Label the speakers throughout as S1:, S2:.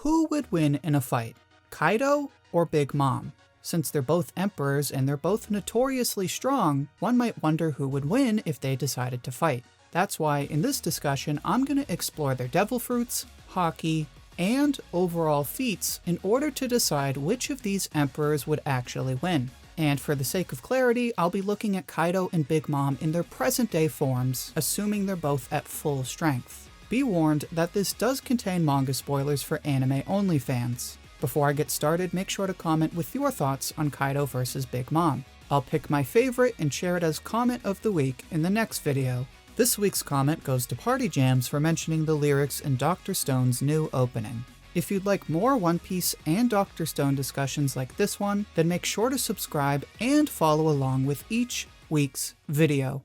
S1: Who would win in a fight, Kaido or Big Mom? Since they're both emperors and they're both notoriously strong, one might wonder who would win if they decided to fight. That's why in this discussion, I'm going to explore their devil fruits, haki, and overall feats in order to decide which of these emperors would actually win. And for the sake of clarity, I'll be looking at Kaido and Big Mom in their present day forms, assuming they're both at full strength. Be warned that this does contain manga spoilers for anime only fans. Before I get started, make sure to comment with your thoughts on Kaido vs Big Mom. I'll pick my favorite and share it as comment of the week in the next video. This week's comment goes to Party Jams for mentioning the lyrics in Dr. Stone's new opening. If you'd like more One Piece and Dr. Stone discussions like this one, then make sure to subscribe and follow along with each week's video.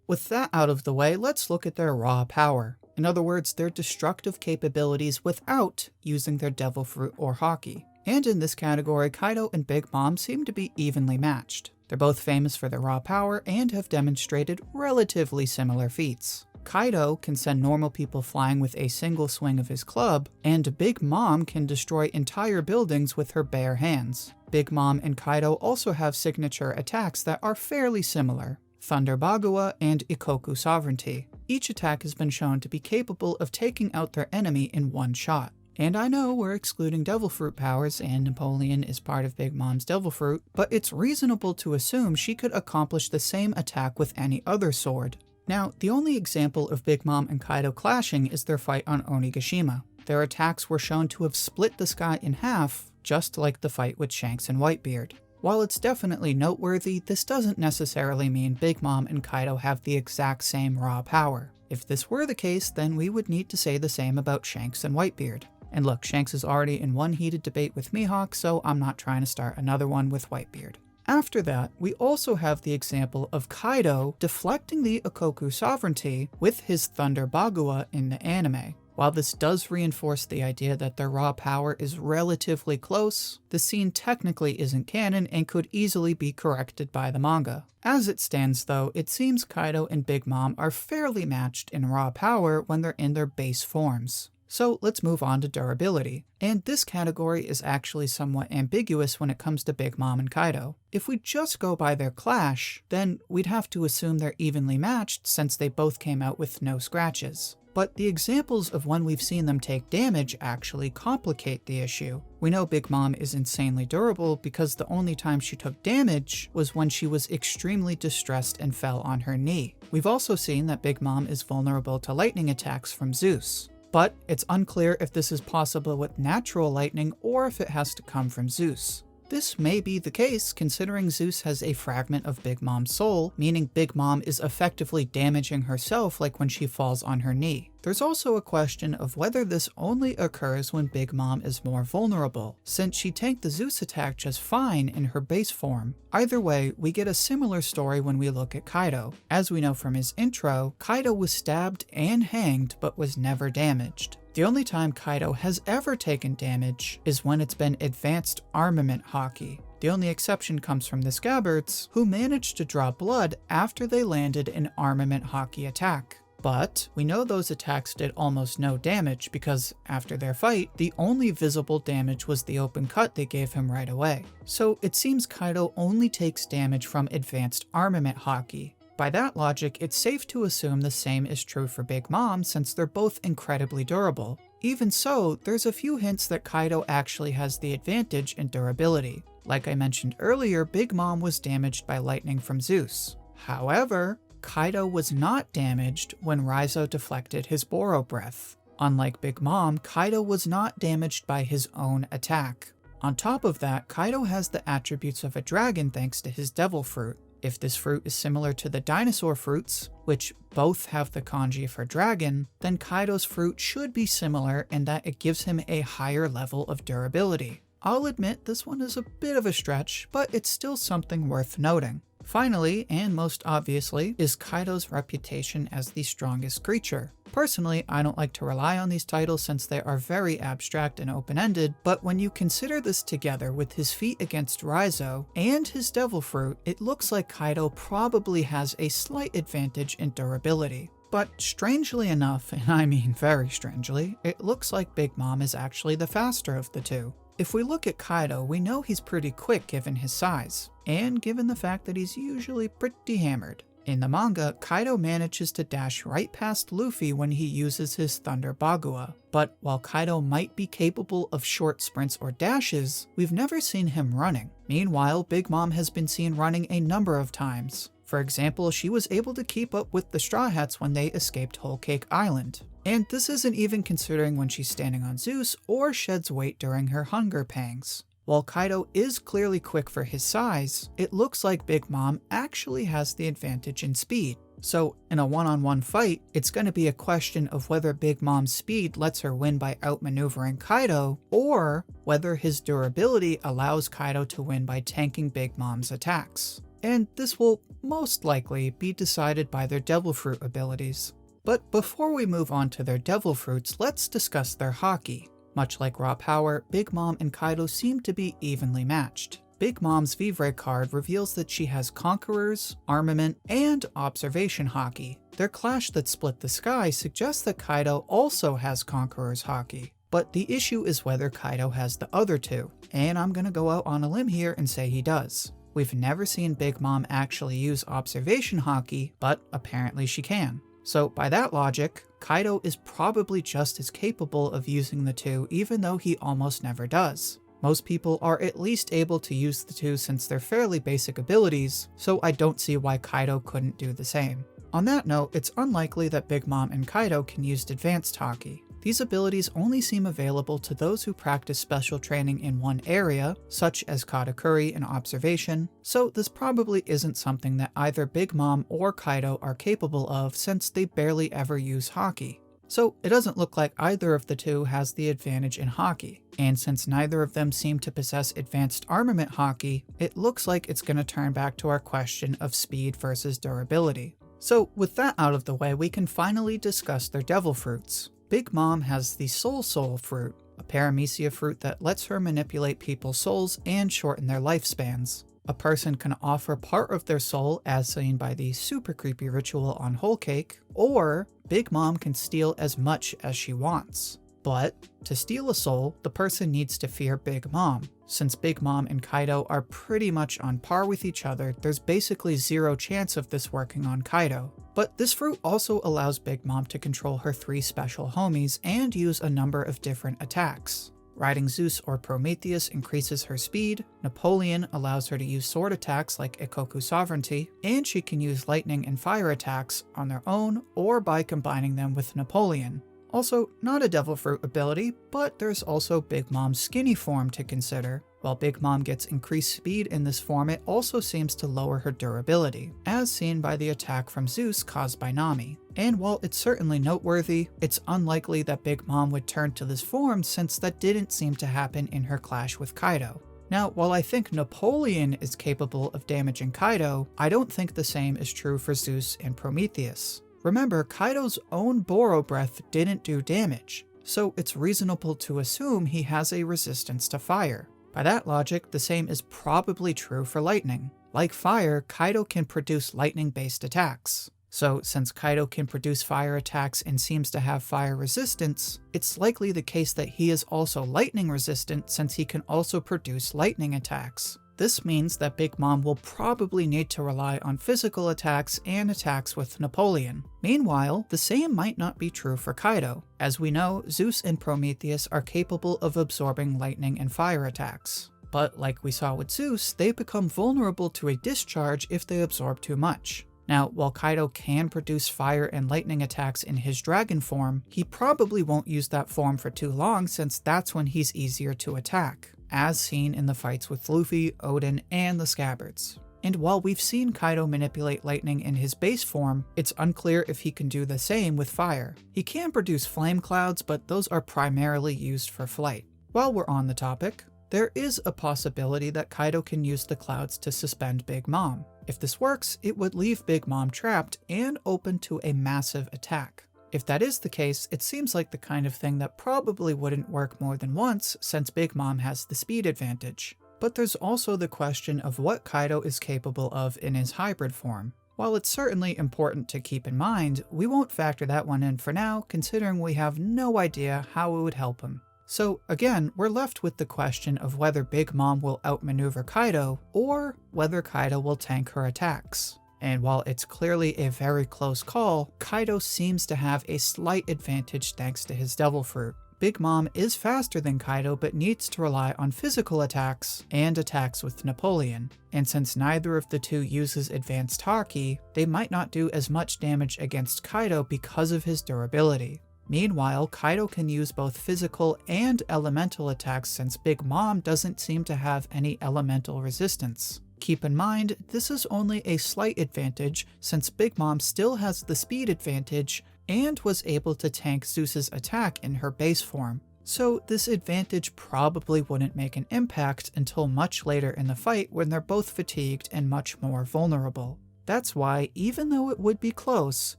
S1: With that out of the way, let's look at their raw power. In other words, their destructive capabilities without using their devil fruit or haki. And in this category, Kaido and Big Mom seem to be evenly matched. They're both famous for their raw power and have demonstrated relatively similar feats. Kaido can send normal people flying with a single swing of his club, and Big Mom can destroy entire buildings with her bare hands. Big Mom and Kaido also have signature attacks that are fairly similar: Thunder Bagua and Ikoku Sovereignty. Each attack has been shown to be capable of taking out their enemy in one shot. And I know we're excluding devil fruit powers, and Napoleon is part of Big Mom's devil fruit, but it's reasonable to assume she could accomplish the same attack with any other sword. Now, the only example of Big Mom and Kaido clashing is their fight on Onigashima. Their attacks were shown to have split the sky in half, just like the fight with Shanks and Whitebeard. While it's definitely noteworthy, this doesn't necessarily mean Big Mom and Kaido have the exact same raw power. If this were the case, then we would need to say the same about Shanks and Whitebeard. And look, Shanks is already in one heated debate with Mihawk, so I'm not trying to start another one with Whitebeard. After that, we also have the example of Kaido deflecting the Ikoku Sovereignty with his Thunder Bagua in the anime. While this does reinforce the idea that their raw power is relatively close, the scene technically isn't canon and could easily be corrected by the manga. As it stands though, it seems Kaido and Big Mom are fairly matched in raw power when they're in their base forms. So let's move on to durability. And this category is actually somewhat ambiguous when it comes to Big Mom and Kaido. If we just go by their clash, then we'd have to assume they're evenly matched since they both came out with no scratches. But the examples of when we've seen them take damage actually complicate the issue. We know Big Mom is insanely durable because the only time she took damage was when she was extremely distressed and fell on her knee. We've also seen that Big Mom is vulnerable to lightning attacks from Zeus. But it's unclear if this is possible with natural lightning or if it has to come from Zeus. This may be the case considering Zeus has a fragment of Big Mom's soul, meaning Big Mom is effectively damaging herself like when she falls on her knee. There's also a question of whether this only occurs when Big Mom is more vulnerable, since she tanked the Zeus attack just fine in her base form. Either way, we get a similar story when we look at Kaido. As we know from his intro, Kaido was stabbed and hanged but was never damaged. The only time Kaido has ever taken damage is when it's been advanced armament haki. The only exception comes from the Scabbards, who managed to draw blood after they landed an armament haki attack. But we know those attacks did almost no damage because after their fight, the only visible damage was the open cut they gave him right away. So it seems Kaido only takes damage from advanced armament haki. By that logic, it's safe to assume the same is true for Big Mom since they're both incredibly durable. Even so, there's a few hints that Kaido actually has the advantage in durability. Like I mentioned earlier, Big Mom was damaged by lightning from Zeus. However, Kaido was not damaged when Raizo deflected his Boro breath. Unlike Big Mom, Kaido was not damaged by his own attack. On top of that, Kaido has the attributes of a dragon thanks to his devil fruit. If this fruit is similar to the dinosaur fruits, which both have the kanji for dragon, then Kaido's fruit should be similar in that it gives him a higher level of durability. I'll admit this one is a bit of a stretch, but it's still something worth noting. Finally, and most obviously, is Kaido's reputation as the strongest creature. Personally, I don't like to rely on these titles since they are very abstract and open-ended, but when you consider this together with his feat against Raizo and his devil fruit, it looks like Kaido probably has a slight advantage in durability. But strangely enough, and I mean very strangely, it looks like Big Mom is actually the faster of the two. If we look at Kaido, we know he's pretty quick given his size, and given the fact that he's usually pretty hammered. In the manga, Kaido manages to dash right past Luffy when he uses his Thunder Bagua, but while Kaido might be capable of short sprints or dashes, we've never seen him running. Meanwhile, Big Mom has been seen running a number of times. For example, she was able to keep up with the Straw Hats when they escaped Whole Cake Island. And this isn't even considering when she's standing on Zeus or sheds weight during her hunger pangs. While Kaido is clearly quick for his size, it looks like Big Mom actually has the advantage in speed. So in a one-on-one fight, it's going to be a question of whether Big Mom's speed lets her win by outmaneuvering Kaido, or whether his durability allows Kaido to win by tanking Big Mom's attacks. And this will most likely be decided by their Devil Fruit abilities. But before we move on to their Devil Fruits, let's discuss their Haki. Much like raw power, Big Mom and Kaido seem to be evenly matched. Big Mom's Vivre card reveals that she has Conquerors, Armament, and Observation Haki. Their clash that split the sky suggests that Kaido also has Conqueror's Haki. But the issue is whether Kaido has the other two, and I'm gonna go out on a limb here and say he does. We've never seen Big Mom actually use Observation Haki, but apparently she can. So by that logic, Kaido is probably just as capable of using the two even though he almost never does. Most people are at least able to use the two since they're fairly basic abilities, so I don't see why Kaido couldn't do the same. On that note, it's unlikely that Big Mom and Kaido can use advanced Haki. These abilities only seem available to those who practice special training in one area, such as Katakuri and Observation, so this probably isn't something that either Big Mom or Kaido are capable of since they barely ever use Haki. So it doesn't look like either of the two has the advantage in Haki, and since neither of them seem to possess advanced armament Haki, it looks like it's going to turn back to our question of speed versus durability. So with that out of the way, we can finally discuss their Devil Fruits. Big Mom has the Soul Fruit, a paramecia fruit that lets her manipulate people's souls and shorten their lifespans. A person can offer part of their soul, as seen by the super creepy ritual on Whole Cake, or Big Mom can steal as much as she wants. But to steal a soul, the person needs to fear Big Mom. Since Big Mom and Kaido are pretty much on par with each other, there's basically zero chance of this working on Kaido. But this fruit also allows Big Mom to control her 3 special homies and use a number of different attacks. Riding Zeus or Prometheus increases her speed, Napoleon allows her to use sword attacks like Ikoku Sovereignty, and she can use lightning and fire attacks on their own or by combining them with Napoleon. Also, not a Devil Fruit ability, but there's also Big Mom's skinny form to consider. While Big Mom gets increased speed in this form, it also seems to lower her durability, as seen by the attack from Zeus caused by Nami. And while it's certainly noteworthy, it's unlikely that Big Mom would turn to this form since that didn't seem to happen in her clash with Kaido. Now, while I think Napoleon is capable of damaging Kaido, I don't think the same is true for Zeus and Prometheus. Remember, Kaido's own Boro Breath didn't do damage, so it's reasonable to assume he has a resistance to fire. By that logic, the same is probably true for lightning. Like fire, Kaido can produce lightning-based attacks. So since Kaido can produce fire attacks and seems to have fire resistance, it's likely the case that he is also lightning resistant since he can also produce lightning attacks. This means that Big Mom will probably need to rely on physical attacks and attacks with Napoleon. Meanwhile, the same might not be true for Kaido. As we know, Zeus and Prometheus are capable of absorbing lightning and fire attacks. But like we saw with Zeus, they become vulnerable to a discharge if they absorb too much. Now, while Kaido can produce fire and lightning attacks in his dragon form, he probably won't use that form for too long since that's when he's easier to attack, as seen in the fights with Luffy, Odin, and the Scabbards. And while we've seen Kaido manipulate lightning in his base form, it's unclear if he can do the same with fire. He can produce flame clouds, but those are primarily used for flight. While we're on the topic, there is a possibility that Kaido can use the clouds to suspend Big Mom. If this works, it would leave Big Mom trapped and open to a massive attack. If that is the case, it seems like the kind of thing that probably wouldn't work more than once since Big Mom has the speed advantage. But there's also the question of what Kaido is capable of in his hybrid form. While it's certainly important to keep in mind, we won't factor that one in for now, considering we have no idea how it would help him. So again, we're left with the question of whether Big Mom will outmaneuver Kaido, or whether Kaido will tank her attacks. And while it's clearly a very close call, Kaido seems to have a slight advantage thanks to his Devil Fruit. Big Mom is faster than Kaido but needs to rely on physical attacks and attacks with Napoleon, and since neither of the two uses advanced Haki, they might not do as much damage against Kaido because of his durability. Meanwhile, Kaido can use both physical and elemental attacks since Big Mom doesn't seem to have any elemental resistance. Keep in mind, this is only a slight advantage since Big Mom still has the speed advantage and was able to tank Zeus's attack in her base form. So this advantage probably wouldn't make an impact until much later in the fight when they're both fatigued and much more vulnerable. That's why, even though it would be close,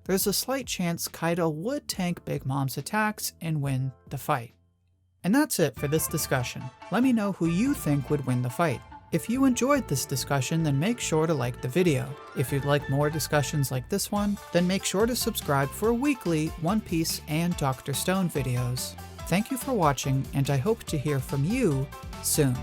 S1: there's a slight chance Kaido would tank Big Mom's attacks and win the fight. And that's it for this discussion. Let me know who you think would win the fight. If you enjoyed this discussion, then make sure to like the video. If you'd like more discussions like this one, then make sure to subscribe for weekly One Piece and Dr. Stone videos. Thank you for watching, and I hope to hear from you soon.